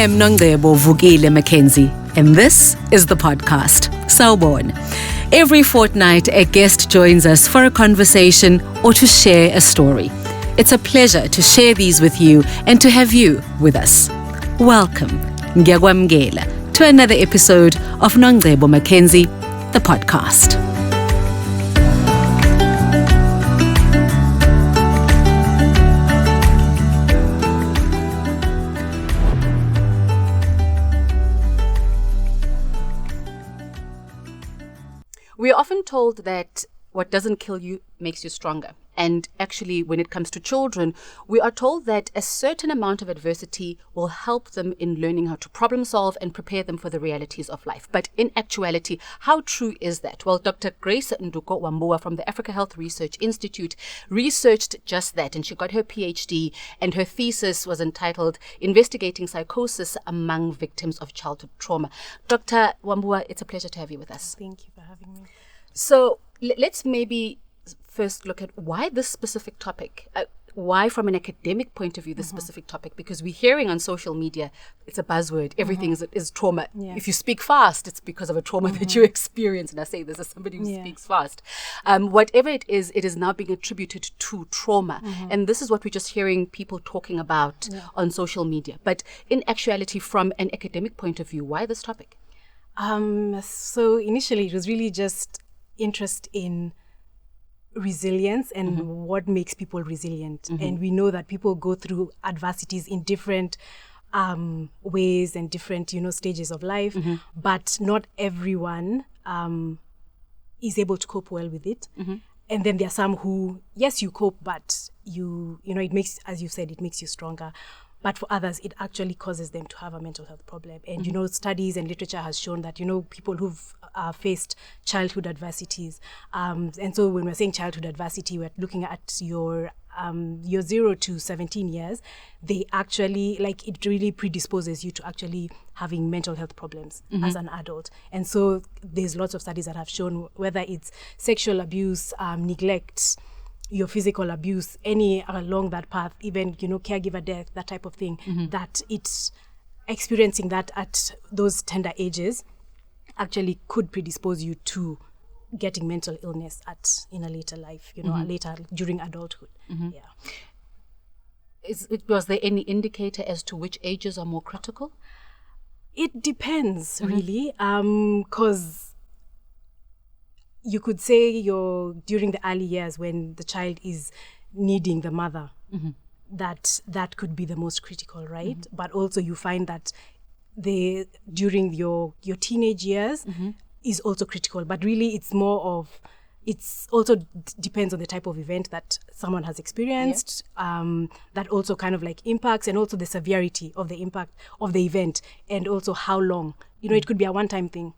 am Nongebo Vukile Mackenzie, and this is the podcast, Sawubona. Every fortnight, a guest joins us for a conversation or to share a story. It's a pleasure to share these with you and to have you with us. Welcome, Ngiyakwamukela, to another episode of Nongebo Mackenzie, the podcast. We are often told that what doesn't kill you makes you stronger. And actually, when it comes to children, we are told that a certain amount of adversity will help them in learning how to problem solve and prepare them for the realities of life. But in actuality, how true is that? Well, Dr. Grace Nduku Wambua from the Africa Health Research Institute researched just that, and she got her PhD, and her thesis was entitled Investigating Psychosis Among Victims of Childhood Trauma. Dr. Wambua, it's a pleasure to have you with us. Thank you for having me. So let's maybe first look at why this specific topic. Why, from an academic point of view, this specific topic? Because we're hearing on social media, it's a buzzword. Everything is trauma. Yeah. If you speak fast, it's because of a trauma that you experience. And I say this as somebody who speaks fast. Whatever it is now being attributed to trauma. And this is what we're just hearing people talking about on social media. But in actuality, from an academic point of view, why this topic? So initially, it was really just interest in resilience and what makes people resilient. And we know that people go through adversities in different ways and different, stages of life, but not everyone is able to cope well with it. And then there are some who, yes, you cope, but it makes, as you said, it makes you stronger. But for others, it actually causes them to have a mental health problem. And, studies and literature has shown that, people who've faced childhood adversities. And so when we're saying childhood adversity, we're looking at your 0 to 17 years. They actually, it really predisposes you to actually having mental health problems as an adult. And so there's lots of studies that have shown whether it's sexual abuse, neglect, your physical abuse, any along that path, even, caregiver death, that type of thing, that it's experiencing that at those tender ages actually could predispose you to getting mental illness in a later life, later during adulthood. Yeah. Was there any indicator as to which ages are more critical? It depends, really, because you could say during the early years when the child is needing the mother, that could be the most critical, right? But also you find that during your teenage years is also critical. But really it's also depends on the type of event that someone has experienced, that also kind of impacts, and also the severity of the impact of the event, and also how long. It could be a one-time thing,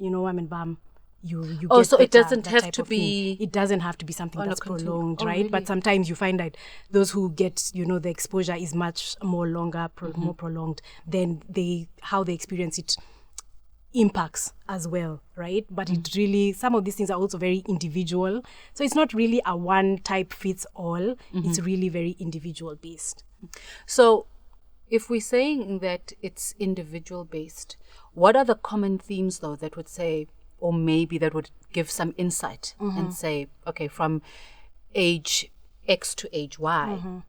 bam. You get so it better, doesn't have to be... It doesn't have to be something that's prolonged, right? Really? But sometimes you find that those who get, the exposure is much more longer, more prolonged, then how they experience it impacts as well, right? But it really, some of these things are also very individual. So it's not really a one type fits all. It's really very individual based. So if we're saying that it's individual based, what are the common themes though that would say, or maybe that would give some insight and say, okay, from age X to age Y,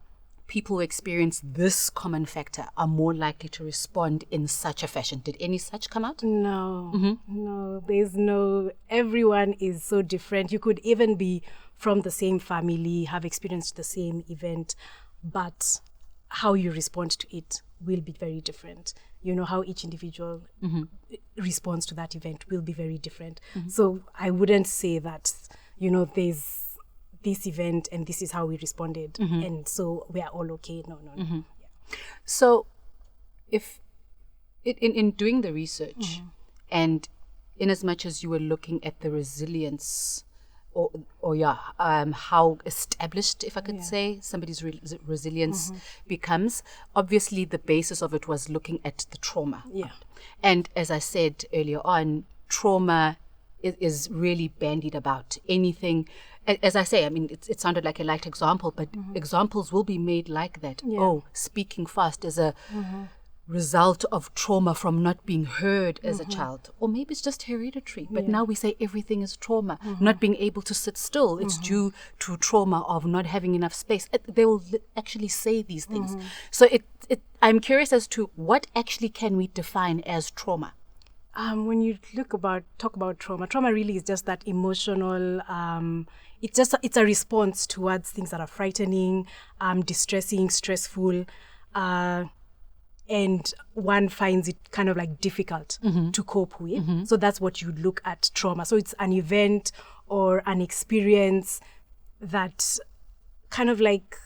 people who experience this common factor are more likely to respond in such a fashion. Did any such come out? No, everyone is so different. You could even be from the same family, have experienced the same event, but how you respond to it will be very different. How each individual responds to that event will be very different. So I wouldn't say that, there's this event and this is how we responded. And so we are all okay. No. Yeah. So if in doing the research and in as much as you were looking at the resilience how established, if I could say, somebody's resilience becomes. Obviously, the basis of it was looking at the trauma. Yeah. And as I said earlier on, trauma is really bandied about. Anything, as I say, I mean, it sounded like a light example, but examples will be made like that. Yeah. Oh, speaking fast is a result of trauma from not being heard as a child, or maybe it's just hereditary, but now we say everything is trauma. Not being able to sit still, it's due to trauma of not having enough space. They will actually say these things. So I'm curious as to what actually can we define as trauma? When you talk about trauma really is just that emotional, it's a response towards things that are frightening, distressing, stressful, and one finds it kind of like difficult to cope with. So that's what you look at trauma. So it's an event or an experience that kind of like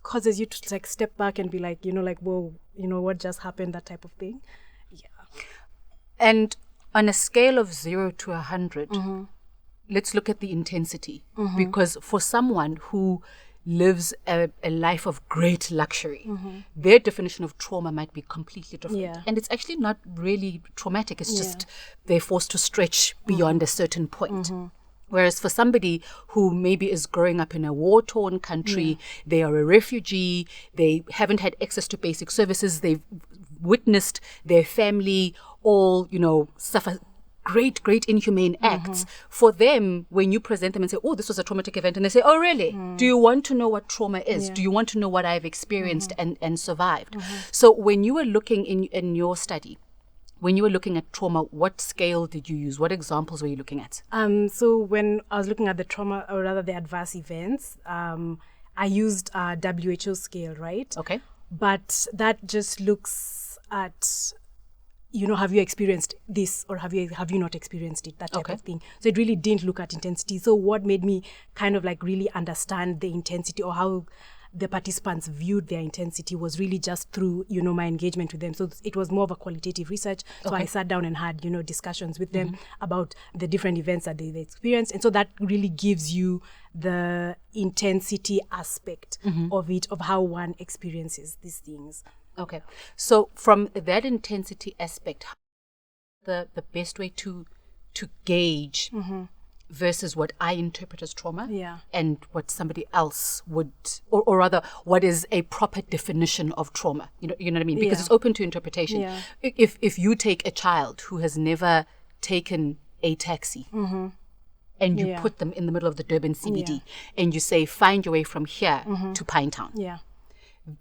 causes you to like step back and be like, whoa, what just happened, that type of thing. Yeah. And on a scale of 0 to 100, let's look at the intensity. Because for someone who lives a life of great luxury, their definition of trauma might be completely different. Yeah. And it's actually not really traumatic. It's just they're forced to stretch beyond a certain point. Whereas for somebody who maybe is growing up in a war-torn country, they are a refugee, they haven't had access to basic services, they've witnessed their family all, suffer great inhumane acts. For them, when you present them and say, oh, this was a traumatic event, and they say, oh, really? Do you want to know what trauma is? Do you want to know what I've experienced and survived? So when you were looking in your study, when you were looking at trauma, what scale did you use? What examples were you looking at? So when I was looking at the trauma, or rather the adverse events, I used a WHO scale, right? Okay. But that just looks at, have you experienced this or have you not experienced it, that type of thing. So it really didn't look at intensity. So what made me kind of like really understand the intensity or how the participants viewed their intensity was really just through, my engagement with them. So it was more of a qualitative research. So I sat down and had, discussions with them about the different events that they experienced. And so that really gives you the intensity aspect of it, of how one experiences these things. Okay. So from that intensity aspect, the best way to gauge versus what I interpret as trauma and what somebody else would, or rather, what is a proper definition of trauma. You know what I mean? Because it's open to interpretation. Yeah. If you take a child who has never taken a taxi and you put them in the middle of the Durban CBD and you say, find your way from here to Pinetown. Yeah.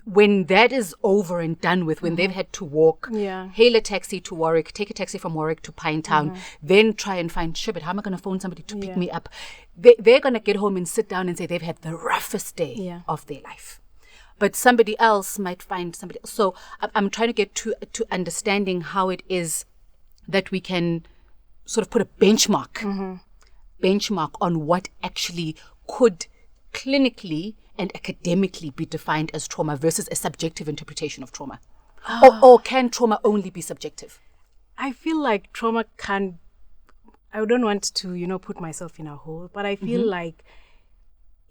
When that is over and done with, when they've had to walk, hail a taxi to Warwick, take a taxi from Warwick to Pinetown, then try and find, but how am I going to phone somebody to pick me up? They're going to get home and sit down and say they've had the roughest day of their life. But somebody else might find somebody else. So I'm trying to get to understanding how it is that we can sort of put a benchmark on what actually could clinically and academically be defined as trauma versus a subjective interpretation of trauma? Or can trauma only be subjective? I feel like trauma can, I don't want to, put myself in a hole, but I feel like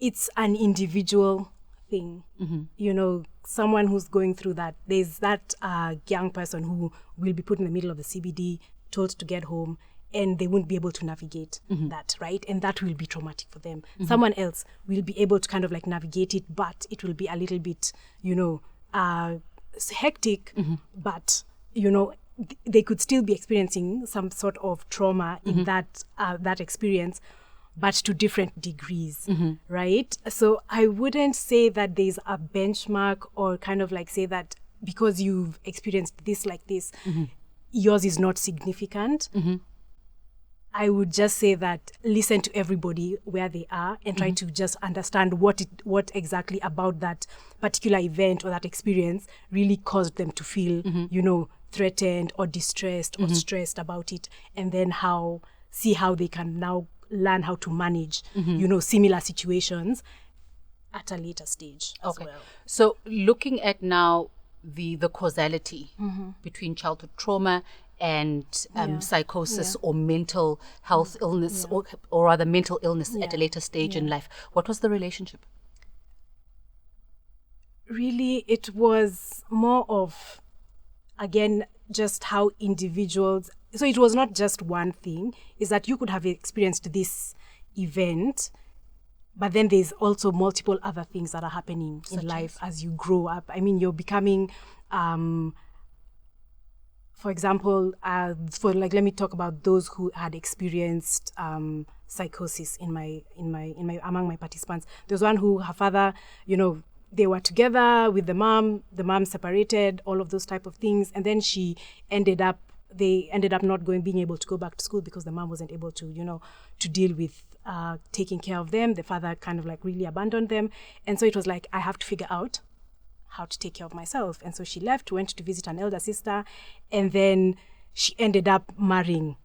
it's an individual thing. Someone who's going through that, there's that young person who will be put in the middle of the CBD, told to get home, and they won't be able to navigate that, right? And that will be traumatic for them. Someone else will be able to kind of like navigate it, but it will be a little bit, hectic, but, they could still be experiencing some sort of trauma in that experience, but to different degrees, right? So I wouldn't say that there's a benchmark or kind of like say that because you've experienced this like this, yours is not significant. I would just say that listen to everybody where they are and try to just understand what exactly about that particular event or that experience really caused them to feel, threatened or distressed or stressed about it, and then see how they can now learn how to manage, similar situations at a later stage as well. So looking at now the causality between childhood trauma and psychosis or mental health illness or rather mental illness at a later stage in life. What was the relationship? Really, it was more of, again, just how individuals, so it was not just one thing, is that you could have experienced this event, but then there's also multiple other things that are happening in life as you grow up. I mean, you're becoming for example, let me talk about those who had experienced psychosis among my participants. There was one who, her father, they were together with the mom separated, all of those type of things, and then they ended up not being able to go back to school because the mom wasn't able to, to deal with taking care of them. The father kind of like really abandoned them. And so it was like, I have to figure out how to take care of myself. And so she left, went to visit an elder sister, and then she ended up marrying,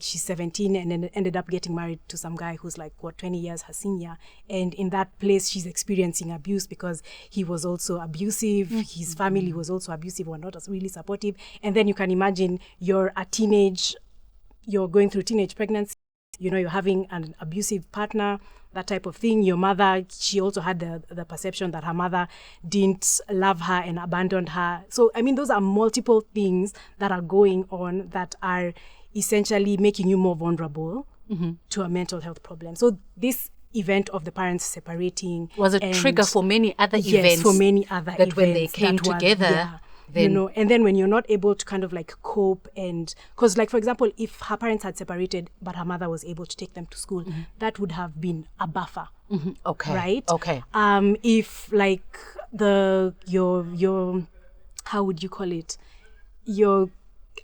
she's 17 and then ended up getting married to some guy who's 20 years her senior. And in that place, she's experiencing abuse because he was also abusive. Mm-hmm. His family was also abusive, were not as really supportive. And then you can imagine you're going through teenage pregnancy, you're having an abusive partner, that type of thing. Your mother, she also had the perception that her mother didn't love her and abandoned her. So, those are multiple things that are going on that are essentially making you more vulnerable to a mental health problem. So this event of the parents separating was a trigger for many other events. Yes, for many other events. That when they came together... and then when you're not able to kind of cope, and because for example, if her parents had separated but her mother was able to take them to school, that would have been a buffer. Okay. Right? Okay. If your how would you call it? Your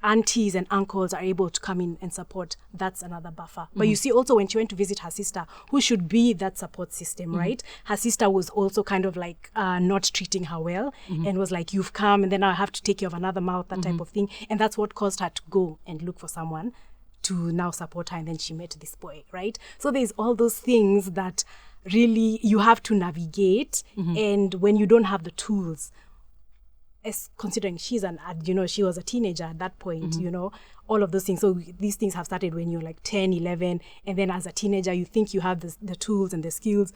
aunties and uncles are able to come in and support, that's another buffer. But you see also when she went to visit her sister, who should be that support system, right? Her sister was also kind of not treating her well and was like, you've come and then I have to take care of another mouth, that type of thing. And that's what caused her to go and look for someone to now support her. And then she met this boy, right? So there's all those things that really you have to navigate. And when you don't have the tools, as considering she was a teenager at that point, all of those things. So these things have started when you're 10, 11, and then as a teenager, you think you have the tools and the skills.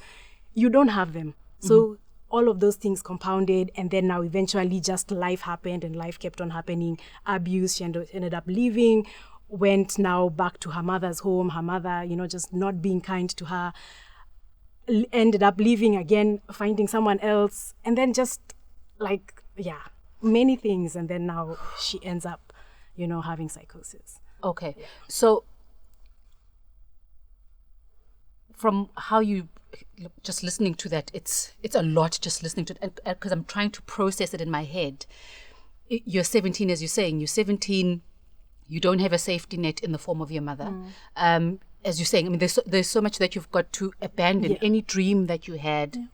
You don't have them. So all of those things compounded, and then now eventually just life happened and life kept on happening. Abuse, she ended up leaving, went now back to her mother's home. Her mother, just not being kind to her, ended up leaving again, finding someone else, and then just many things, and then now she ends up, having psychosis. Okay. Yeah. So from how you just listening to that, it's a lot just listening to it, because I'm trying to process it in my head. You're 17, as you're saying, you're 17, you don't have a safety net in the form of your mother. As you're saying, there's so much that you've got to abandon. Any dream that you had,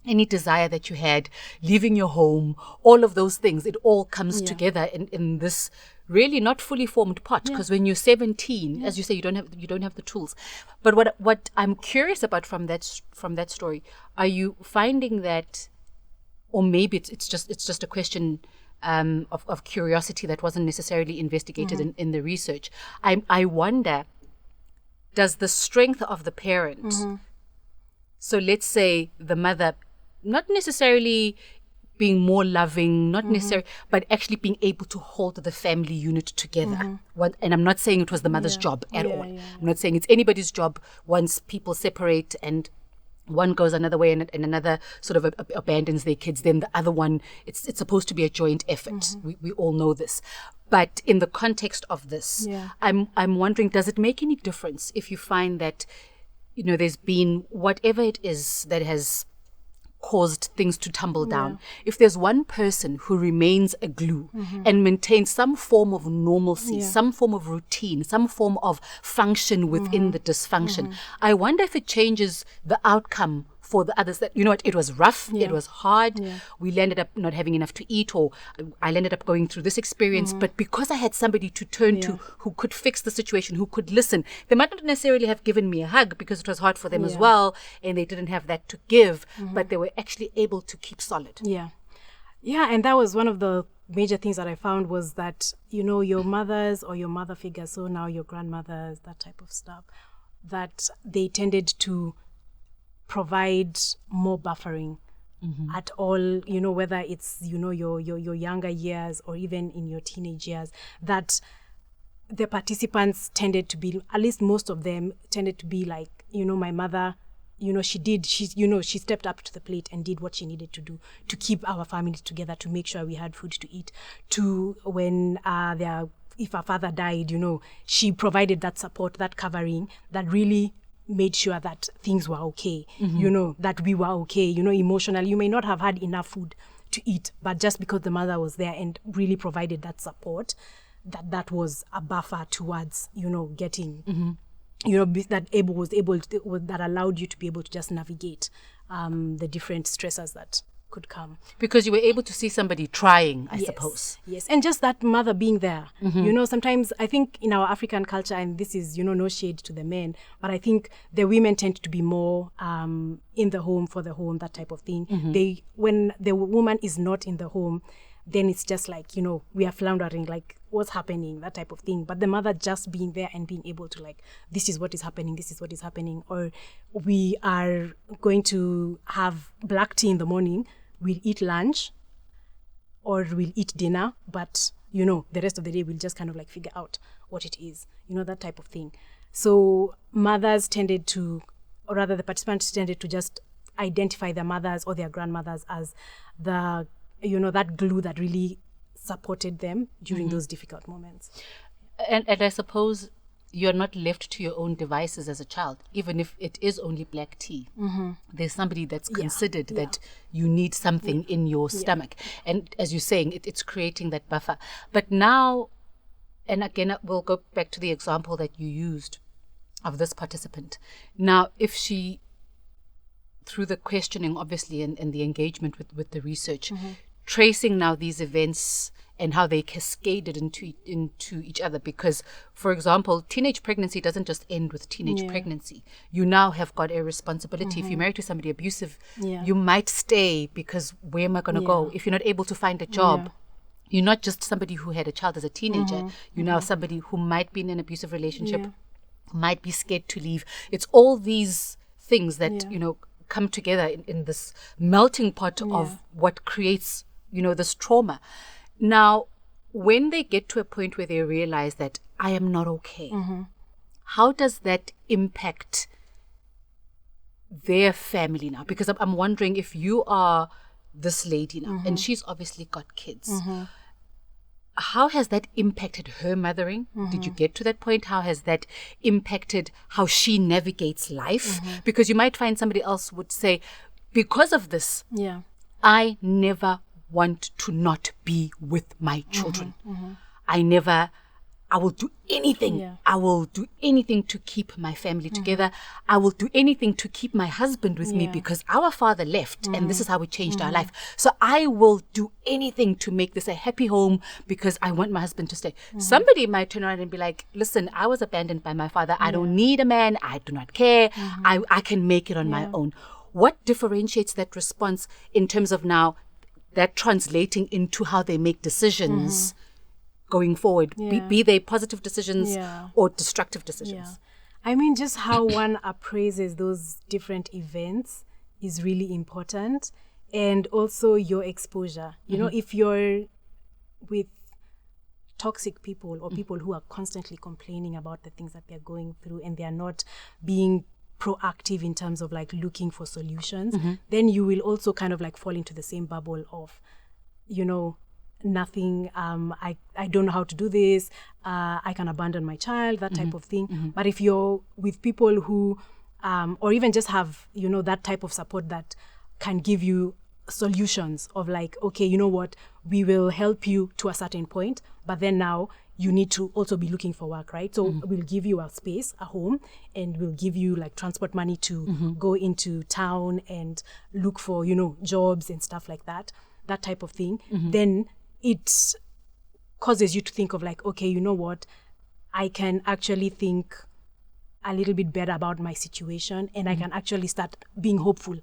any desire that you had, leaving your home, all of those things, it all comes together in this really not fully formed pot. Because when you're 17, as you say, you don't have the tools. But what I'm curious about from that story, are you finding that, or maybe it's just a question of curiosity that wasn't necessarily investigated in the research. I wonder, does the strength of the parent, so let's say the mother, not necessarily being more loving, not necessarily, but actually being able to hold the family unit together. And I'm not saying it was the mother's job at all. I'm not saying it's anybody's job once people separate and one goes another way and another sort of abandons their kids, then the other one, it's supposed to be a joint effort. We all know this. But in the context of this, I'm wondering, does it make any difference if you find that, there's been whatever it is that has caused things to tumble down? If there's one person who remains a glue and maintains some form of normalcy, some form of routine, some form of function within the dysfunction, I wonder if it changes the outcome for the others. That, it was rough, it was hard, we ended up not having enough to eat, or I ended up going through this experience, but because I had somebody to turn to who could fix the situation, who could listen, they might not necessarily have given me a hug because it was hard for them as well, and they didn't have that to give, but they were actually able to keep solid. And that was one of the major things that I found, was that, your mothers or your mother figures, so now your grandmothers, that type of stuff, that they tended to provide more buffering at all, whether it's, your younger years or even in your teenage years, that the participants tended to be, at least most of them tended to be like, my mother she stepped up to the plate and did what she needed to do to keep our family together, to make sure we had food to eat. To when if our father died, she provided that support, that covering, that really made sure that things were okay, that we were okay, emotionally. You may not have had enough food to eat, but just because the mother was there and really provided that support, that was a buffer towards, getting, that allowed you to be able to just navigate the different stressors that could come. Because you were able to see somebody trying, I suppose. Yes, and just that mother being there. Sometimes I think in our African culture, and this is, no shade to the men, but I think the women tend to be more in the home, for the home, that type of thing. When the woman is not in the home, then it's just like, we are floundering, like, what's happening, that type of thing. But the mother just being there and being able to, like, this is what is happening, or we are going to have black tea in the morning, we'll eat lunch, or we'll eat dinner, but, the rest of the day we'll just kind of like figure out what it is, that type of thing. So mothers tended to, or rather the participants tended to just identify their mothers or their grandmothers as the, that glue that really supported them during those difficult moments. And I suppose you're not left to your own devices as a child, even if it is only black tea. There's somebody that's considered that you need something in your stomach. And as you're saying, it's creating that buffer. But now, and again, we'll go back to the example that you used of this participant. Now, if she, through the questioning, obviously, and the engagement with the research, tracing now these events and how they cascaded into each other. Because, for example, teenage pregnancy doesn't just end with teenage pregnancy. You now have got a responsibility. If you're married to somebody abusive, you might stay because where am I going to go? If you're not able to find a job, you're not just somebody who had a child as a teenager. You're now somebody who might be in an abusive relationship, might be scared to leave. It's all these things that, come together in this melting pot of what creates, this trauma. Now, when they get to a point where they realize that I am not okay, how does that impact their family now? Because I'm wondering, if you are this lady now, and she's obviously got kids, how has that impacted her mothering? Did you get to that point? How has that impacted how she navigates life? Because you might find somebody else would say, because of this, I never want to not be with my children. I will do anything. I will do anything to keep my family together. I will do anything to keep my husband with me, because our father left and this is how we changed our life. So I will do anything to make this a happy home because I want my husband to stay. Somebody might turn around and be like, listen, I was abandoned by my father. I don't need a man. I do not care. I can make it on my own. What differentiates that response in terms of now that translating into how they make decisions going forward, be they positive decisions or destructive decisions? I mean, just how one appraises those different events is really important. And also your exposure. If you're with toxic people or people who are constantly complaining about the things that they're going through and they're not being proactive in terms of like looking for solutions, then you will also kind of like fall into the same bubble of, nothing, I don't know how to do this, I can abandon my child, that type of thing. But if you're with people who, or even just have, that type of support that can give you solutions of like, okay, you know what, we will help you to a certain point, but then now you need to also be looking for work, right? So we'll give you a space, a home, and we'll give you like transport money to go into town and look for, jobs and stuff like that type of thing. Then it causes you to think of like, okay, you know what, I can actually think a little bit better about my situation, and I can actually start being hopeful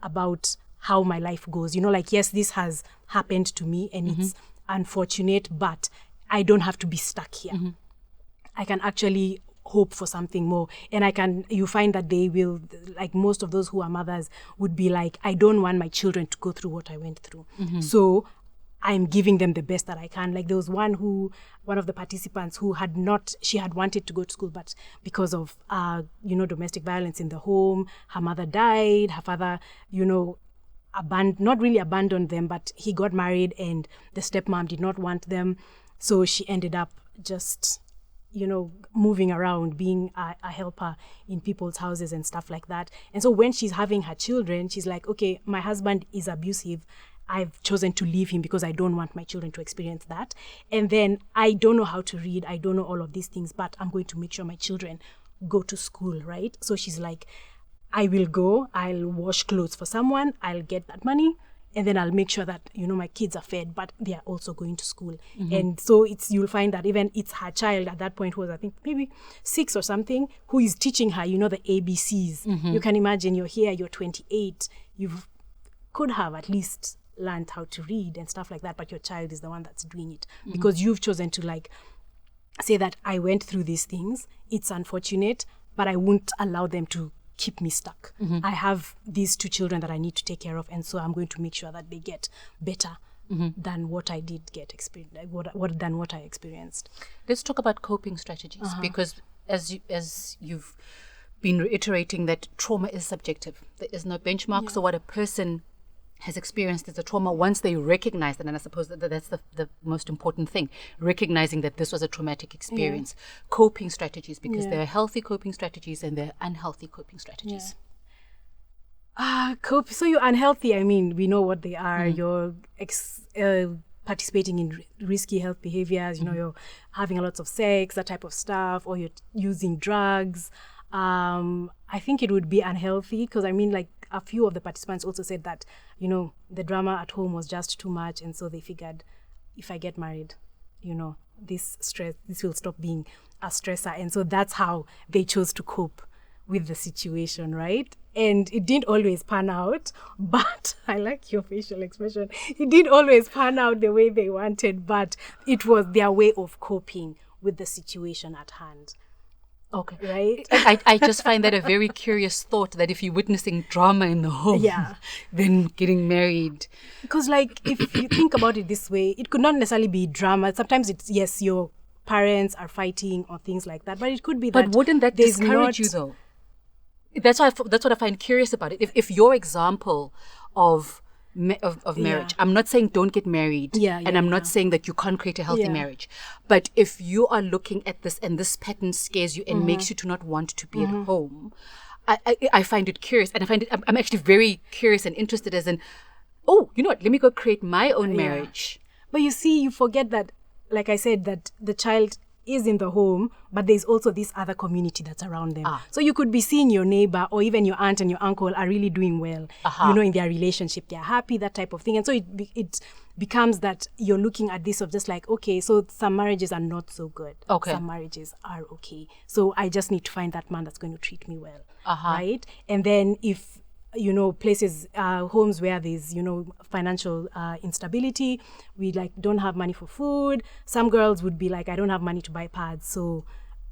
about how my life goes. Like, yes, this has happened to me and it's unfortunate, but I don't have to be stuck here. I can actually hope for something more. And you find that they will, like most of those who are mothers would be like, I don't want my children to go through what I went through. So I'm giving them the best that I can. Like there was one of the participants who she had wanted to go to school, but because of, domestic violence in the home, her mother died, her father, not really abandoned them, but he got married and the stepmom did not want them. So she ended up just, moving around, being a helper in people's houses and stuff like that. And so when she's having her children, she's like, okay, my husband is abusive. I've chosen to leave him because I don't want my children to experience that. And then I don't know how to read. I don't know all of these things, but I'm going to make sure my children go to school, right? So she's like, I will go, I'll wash clothes for someone, I'll get that money, and then I'll make sure that, my kids are fed, but they are also going to school. And so you'll find that even it's her child at that point, who was, I think, maybe 6 or something, who is teaching her, the ABCs. You can imagine you're here, you're 28, you could have at least learned how to read and stuff like that, but your child is the one that's doing it because you've chosen to say that I went through these things. It's unfortunate, but I won't allow them to keep me stuck. I have these 2 children that I need to take care of, and so I'm going to make sure that they get better than what I did get experienced, than what I experienced. Let's talk about coping strategies because as you've been reiterating that trauma is subjective. There is no benchmark. So what a person has experienced as a trauma, once they recognize that, and I suppose that's the most important thing, recognizing that this was a traumatic experience. Coping strategies, because there are healthy coping strategies and there are unhealthy coping strategies. So you're unhealthy, we know what they are. You're participating in risky health behaviors, you're having lots of sex, that type of stuff, or you're using drugs. I think it would be unhealthy because a few of the participants also said that, the drama at home was just too much. And so they figured, if I get married, this will stop being a stressor. And so that's how they chose to cope with the situation, right? And it didn't always pan out, but I like your facial expression. It didn't always pan out the way they wanted, but it was their way of coping with the situation at hand. Okay. Right? I just find that a very curious thought, that if you're witnessing drama in the home, then getting married. Because if you think about it this way, it could not necessarily be drama. Sometimes it's, yes, your parents are fighting or things like that, but it could be that. But wouldn't that discourage you though? That's what I find curious about it. If your example of marriage, I'm not saying don't get married, and I'm not saying that you can't create a healthy marriage, but if you are looking at this and this pattern scares you and makes you to not want to be at home, I find it curious, and I'm actually very curious and interested, as in, oh, you know what, let me go create my own marriage. But you see, you forget that, like I said, that the child is in the home, but there's also this other community that's around them. So you could be seeing your neighbor or even your aunt and your uncle are really doing well, in their relationship, they're happy, that type of thing. And so it becomes that you're looking at this of just like, okay, so some marriages are not so good. Some marriages are okay. So I just need to find that man that's going to treat me well, right? And then if places, homes where there's, financial instability, we don't have money for food. Some girls would be like, I don't have money to buy pads, so,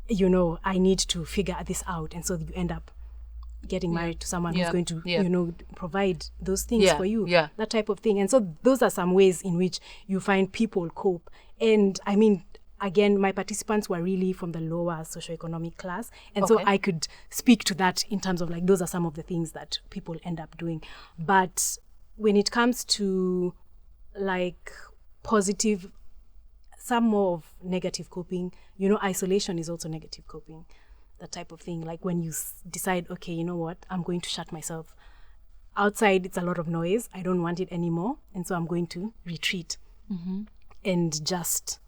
I need to figure this out. And so you end up getting married to someone who's going to, provide those things for you, that type of thing. And so those are some ways in which you find people cope. And again, my participants were really from the lower socioeconomic class. And so I could speak to that in terms of those are some of the things that people end up doing. But when it comes to positive, some more of negative coping, isolation is also negative coping, that type of thing. Like when you decide, okay, you know what, I'm going to shut myself. Outside, it's a lot of noise. I don't want it anymore. And so I'm going to retreat and just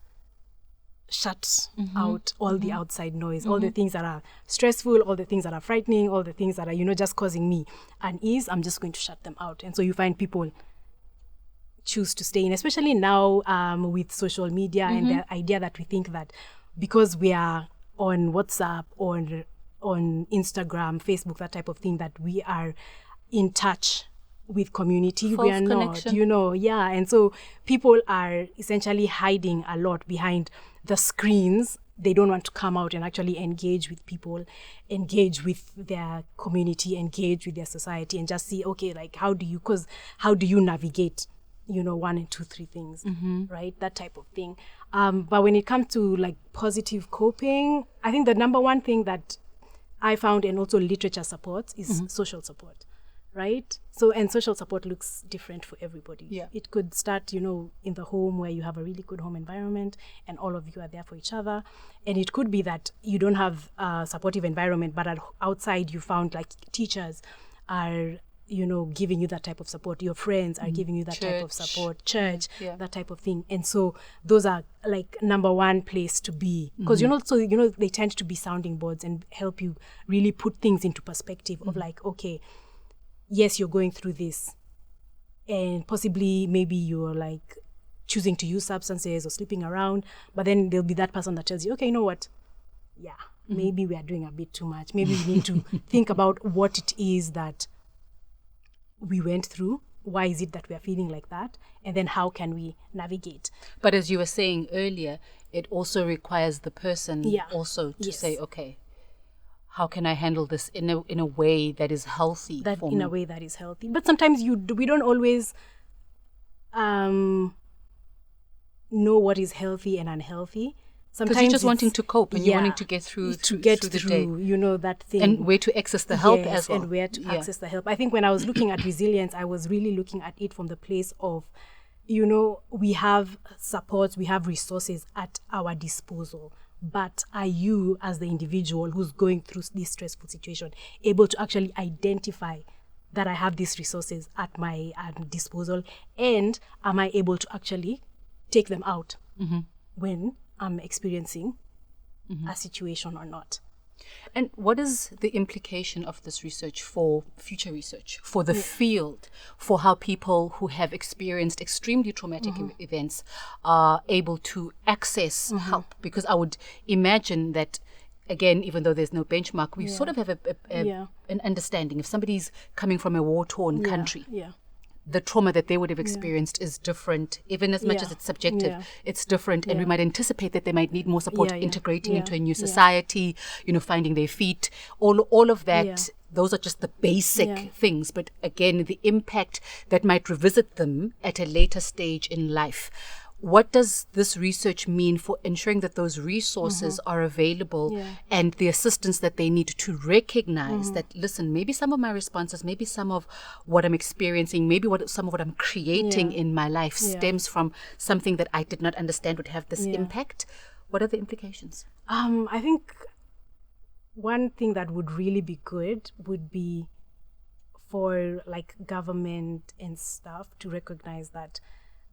shut out all the outside noise, all the things that are stressful, all the things that are frightening, all the things that are, just causing me unease. I'm just going to shut them out. And so you find people choose to stay in, especially now with social media and the idea that we think that because we are on WhatsApp or on Instagram, Facebook, that type of thing, that we are in touch with community. False we are connection. not, and so people are essentially hiding a lot behind the screens. They don't want to come out and actually engage with people, engage with their community, engage with their society, and just see, okay, how do you navigate 1 and 2, 3 things, right? That type of thing. But when it comes to like positive coping, I think the number one thing that I found, and also literature supports, is social support, right? So, and social support looks different for everybody. Yeah. It could start, in the home where you have a really good home environment and all of you are there for each other. And it could be that you don't have a supportive environment, but outside you found like teachers are, giving you that type of support. Your friends are giving you that type of support, church, that type of thing. And so those are like number one place to be. Because, they tend to be sounding boards and help you really put things into perspective of like, okay, yes, you're going through this. And possibly maybe you're like choosing to use substances or sleeping around. But then there'll be that person that tells you, okay, you know what? Yeah, maybe we are doing a bit too much. Maybe we need to think about what it is that we went through. Why is it that we are feeling like that? And then how can we navigate? But as you were saying earlier, it also requires the person also to say, okay, how can I handle this in a way that is healthy for me? In a way that is healthy. But sometimes we don't always know what is healthy and unhealthy. Because you're just wanting to cope and you're wanting to get through the day. That thing. And where to access the help as well. And where to access the help. I think when I was looking at resilience, I was really looking at it from the place of, we have supports, we have resources at our disposal. But are you, as the individual who's going through this stressful situation, able to actually identify that I have these resources at my disposal? And am I able to actually take them out when I'm experiencing a situation or not? And what is the implication of this research for future research, for the field, for how people who have experienced extremely traumatic events are able to access help? Because I would imagine that, again, even though there's no benchmark, we sort of have an understanding. If somebody's coming from a war-torn country, the trauma that they would have experienced is different, even as much as it's subjective, it's different. And we might anticipate that they might need more support integrating into a new society, finding their feet, all of that. Those are just the basic things. But again, the impact that might revisit them at a later stage in life. What does this research mean for ensuring that those resources are available and the assistance that they need to recognize that, listen, maybe some of my responses, maybe some of what I'm experiencing, maybe some of what I'm creating in my life stems from something that I did not understand would have this impact? What are the implications? I think one thing that would really be good would be for like government and stuff to recognize that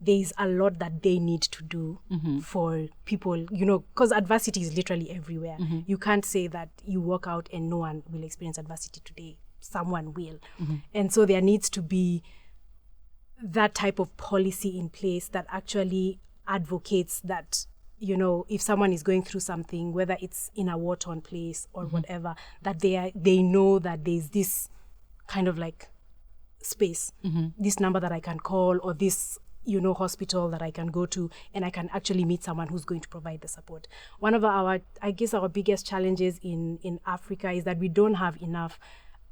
there's a lot that they need to do for people, because adversity is literally everywhere. You can't say that you walk out and no one will experience adversity today. Someone will. And so there needs to be that type of policy in place that actually advocates that, if someone is going through something, whether it's in a war-torn place or whatever, that they know that there's this kind of like space, this number that I can call, or this hospital that I can go to, and I can actually meet someone who's going to provide the support. One of our biggest challenges in Africa is that we don't have enough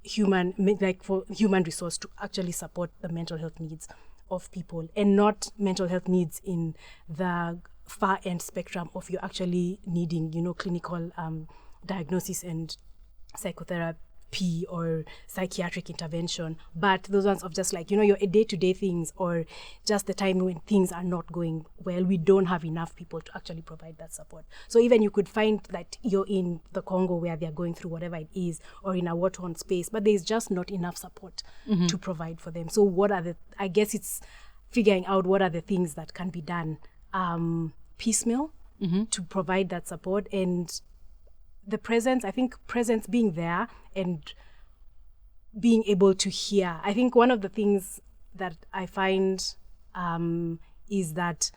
human resource to actually support the mental health needs of people, and not mental health needs in the far end spectrum of you actually needing, clinical diagnosis and psychotherapy or psychiatric intervention, but those ones of just like, your day-to-day things, or just the time when things are not going well, we don't have enough people to actually provide that support. So even you could find that you're in the Congo where they're going through whatever it is, or in a war-torn space, but there's just not enough support to provide for them. So I guess it's figuring out what are the things that can be done piecemeal to provide that support. And the presence, I think presence being there and being able to hear. I think one of the things that I find is that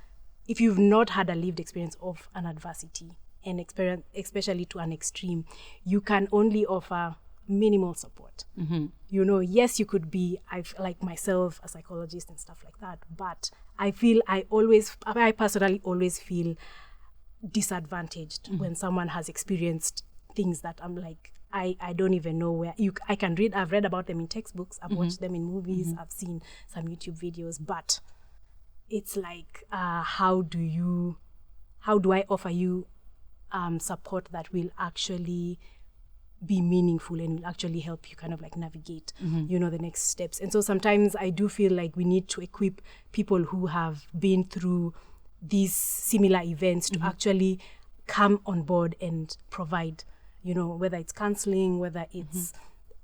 if you've not had a lived experience of an adversity, and experience, especially to an extreme, you can only offer minimal support. Yes, you could be, like myself, a psychologist and stuff like that, but I personally always feel disadvantaged when someone has experienced things that I'm like, I don't even know where I've read about them in textbooks, I've watched them in movies, I've seen some YouTube videos, but it's like, how do I offer you support that will actually be meaningful and will actually help you kind of like navigate, the next steps. And so sometimes I do feel like we need to equip people who have been through these similar events to actually come on board and provide, whether it's counseling, whether it's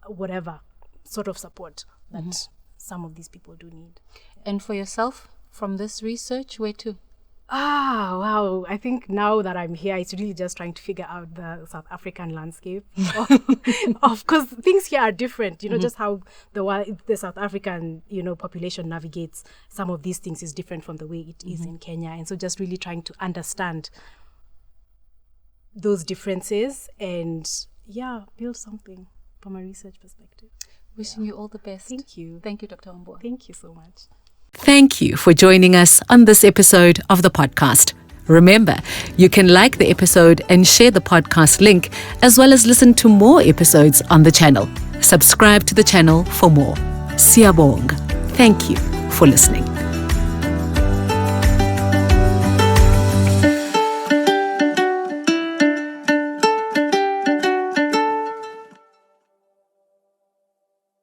whatever sort of support that some of these people do need. And for yourself, from this research, where to? Wow. I think now that I'm here, it's really just trying to figure out the South African landscape. Of course, things here are different, just how the South African, population navigates some of these things is different from the way it is in Kenya. And so just really trying to understand those differences and, build something from a research perspective. Wishing you all the best. Thank you. Thank you, Dr. Wambua. Thank you so much. Thank you for joining us on this episode of the podcast. Remember, you can like the episode and share the podcast link, as well as listen to more episodes on the channel. Subscribe to the channel for more. Siyabonga. Thank you for listening.